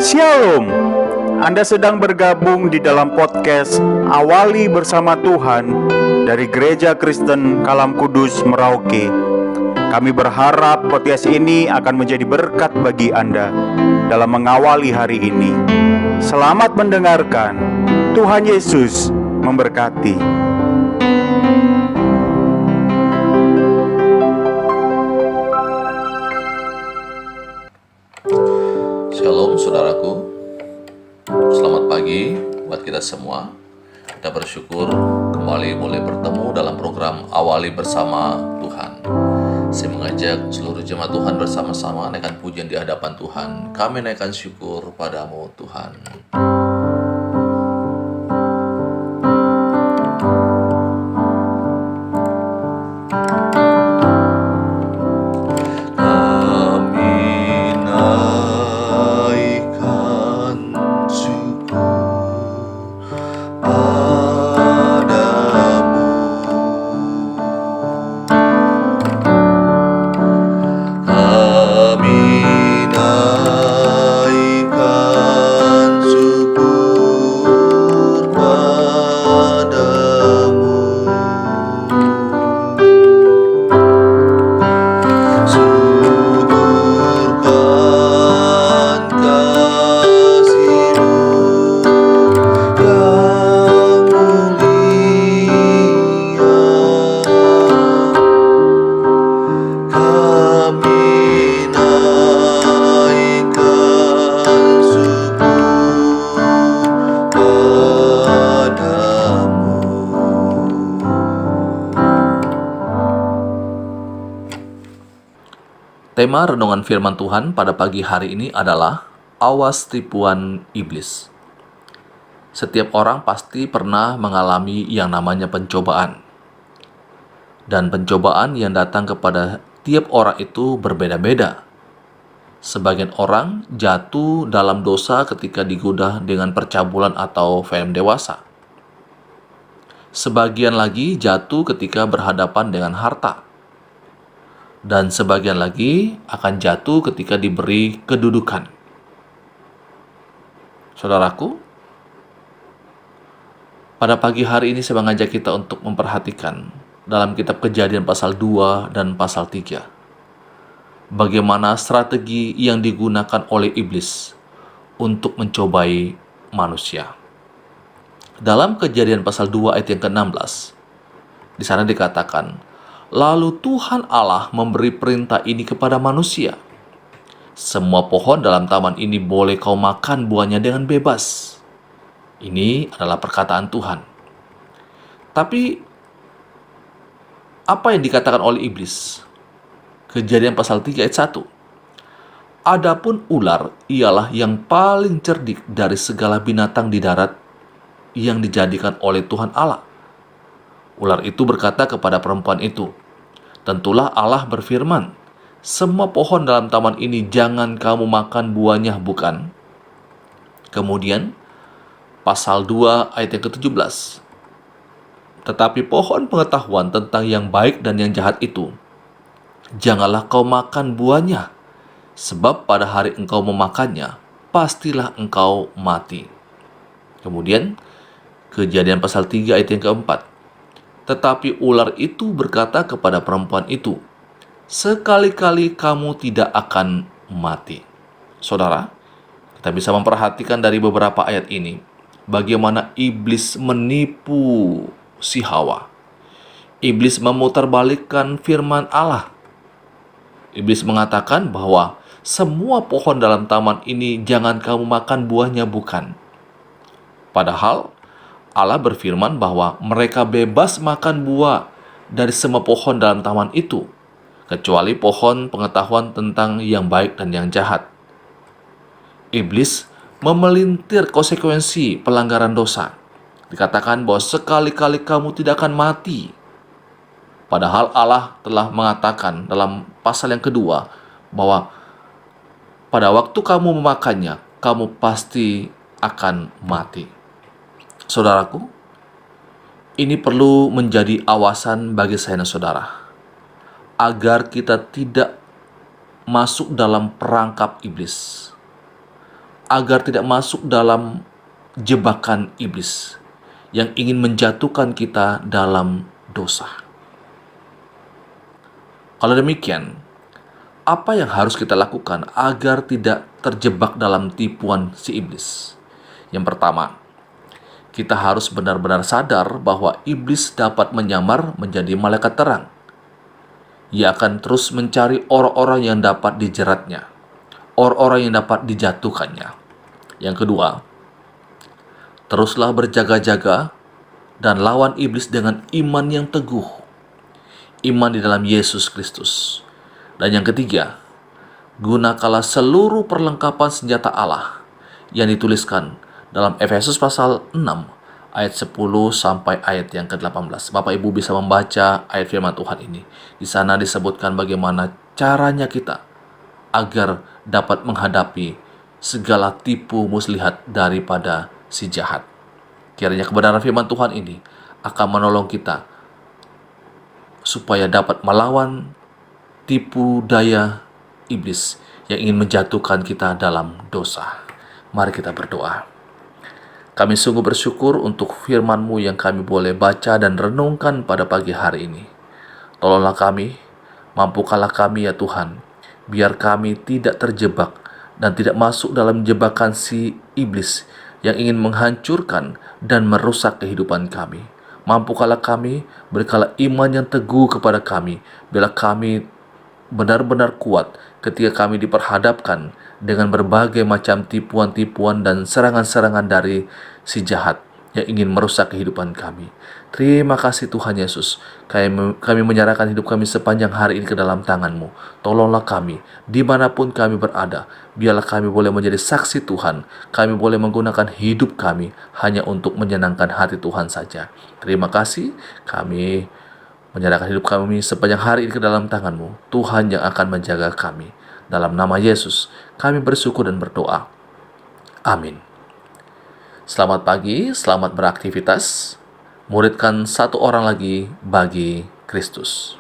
Shalom. Anda sedang bergabung di dalam podcast Awali Bersama Tuhan dari Gereja Kristen Kalam Kudus Merauke. Kami berharap podcast ini akan menjadi berkat bagi Anda dalam mengawali hari ini. Selamat mendengarkan. Tuhan Yesus memberkati. Shalom saudaraku, selamat pagi buat kita semua. Kita bersyukur kembali boleh bertemu dalam program Awali Bersama Tuhan. Saya mengajak seluruh jemaat Tuhan bersama-sama naikkan pujian di hadapan Tuhan. Kami naikkan syukur padamu Tuhan. Tema renungan firman Tuhan pada pagi hari ini adalah awas tipuan iblis. Setiap orang pasti pernah mengalami yang namanya pencobaan. Dan pencobaan yang datang kepada tiap orang itu berbeda-beda. Sebagian orang jatuh dalam dosa ketika digoda dengan percabulan atau film dewasa. Sebagian lagi jatuh ketika berhadapan dengan harta. Dan sebagian lagi akan jatuh ketika diberi kedudukan. Saudaraku, pada pagi hari ini saya mengajak kita untuk memperhatikan dalam kitab Kejadian pasal 2 dan pasal 3. Bagaimana strategi yang digunakan oleh iblis untuk mencobai manusia. Dalam Kejadian pasal 2 ayat yang ke-16, di sana dikatakan, lalu Tuhan Allah memberi perintah ini kepada manusia. Semua pohon dalam taman ini boleh kau makan buahnya dengan bebas. Ini adalah perkataan Tuhan. Tapi, apa yang dikatakan oleh iblis? Kejadian pasal 3 ayat 1. Adapun ular ialah yang paling cerdik dari segala binatang di darat yang dijadikan oleh Tuhan Allah. Ular itu berkata kepada perempuan itu, tentulah Allah berfirman, semua pohon dalam taman ini jangan kamu makan buahnya, bukan? Kemudian, pasal 2 ayat yang ke-17. Tetapi pohon pengetahuan tentang yang baik dan yang jahat itu, janganlah kau makan buahnya, sebab pada hari engkau memakannya, pastilah engkau mati. Kemudian, Kejadian pasal 3 ayat yang ke-4. Tetapi ular itu berkata kepada perempuan itu, sekali-kali kamu tidak akan mati. Saudara, kita bisa memperhatikan dari beberapa ayat ini, bagaimana iblis menipu si Hawa. Iblis memutarbalikkan firman Allah. Iblis mengatakan bahwa semua pohon dalam taman ini jangan kamu makan buahnya, bukan? Padahal Allah berfirman bahwa mereka bebas makan buah dari semua pohon dalam taman itu, kecuali pohon pengetahuan tentang yang baik dan yang jahat. Iblis memelintir konsekuensi pelanggaran dosa. Dikatakan bahwa sekali-kali kamu tidak akan mati. Padahal Allah telah mengatakan dalam pasal yang kedua bahwa pada waktu kamu memakannya, kamu pasti akan mati. Saudaraku, ini perlu menjadi awasan bagi saya dan saudara, agar kita tidak masuk dalam perangkap iblis. agar tidak masuk dalam jebakan iblis yang ingin menjatuhkan kita dalam dosa. Kalau demikian, apa yang harus kita lakukan agar tidak terjebak dalam tipuan si iblis? Yang pertama, kita harus benar-benar sadar bahwa iblis dapat menyamar menjadi malaikat terang. Ia akan terus mencari orang-orang yang dapat dijeratnya, orang-orang yang dapat dijatuhkannya. Yang kedua, teruslah berjaga-jaga dan lawan iblis dengan iman yang teguh, iman di dalam Yesus Kristus. Dan yang ketiga, gunakanlah seluruh perlengkapan senjata Allah yang dituliskan dalam Efesus pasal 6 ayat 10 sampai ayat yang ke-18. Bapak Ibu bisa membaca ayat firman Tuhan ini. Di sana disebutkan bagaimana caranya kita agar dapat menghadapi segala tipu muslihat daripada si jahat. Kiranya kebenaran firman Tuhan ini akan menolong kita supaya dapat melawan tipu daya iblis yang ingin menjatuhkan kita dalam dosa. Mari kita berdoa. Kami sungguh bersyukur untuk firman-Mu yang kami boleh baca dan renungkan pada pagi hari ini. Tolonglah kami, mampukanlah kami ya Tuhan, biar kami tidak terjebak dan tidak masuk dalam jebakan si iblis yang ingin menghancurkan dan merusak kehidupan kami. Mampukanlah kami, berikanlah iman yang teguh kepada kami, bila kami benar-benar kuat ketika kami diperhadapkan dengan berbagai macam tipuan-tipuan dan serangan-serangan dari si jahat yang ingin merusak kehidupan kami. Terima kasih Tuhan Yesus. Kami menyerahkan hidup kami sepanjang hari ini ke dalam tangan-Mu. Tolonglah kami, dimanapun kami berada. Biarlah kami boleh menjadi saksi Tuhan. Kami boleh menggunakan hidup kami hanya untuk menyenangkan hati Tuhan saja. Terima kasih. Kami menyerahkan hidup kami sepanjang hari ini ke dalam tangan-Mu. Tuhan yang akan menjaga kami. Dalam nama Yesus, kami bersyukur dan berdoa. Amin. Selamat pagi, selamat beraktivitas. Muridkan satu orang lagi bagi Kristus.